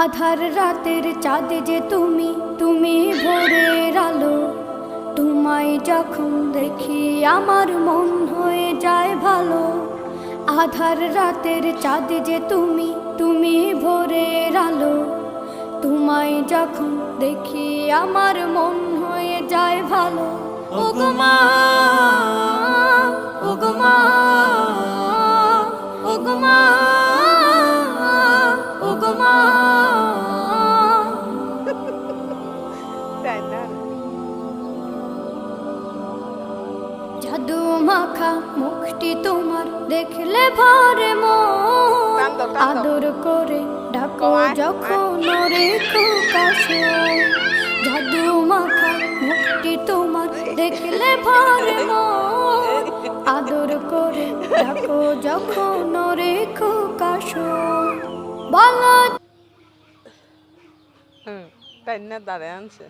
আধার রাতের চাঁদ যে তুমি, তুমি ভোরের আলো। তোমায় যখন দেখি আমার মন হয়ে যায় ভালো। আধার রাতের চাঁদ যে তুমি, তুমি ভোরের আলো। তোমায় যখন দেখি আমার মন হয়ে যায় ভালো। ওগো মা, ওগো মা, ওগো মা, ওগো মা। জাদু মাখা মুখটি তোমার দেখলে ভরে মন। আদর করে ডাকো যখন রেখো কাছে। জাদু মাখা মুখটি তোমার দেখলে ভরে মন। আদর করে ডাকো যখন রেখো কাছে। বলো তাই না দাঁড়ায় আনছে।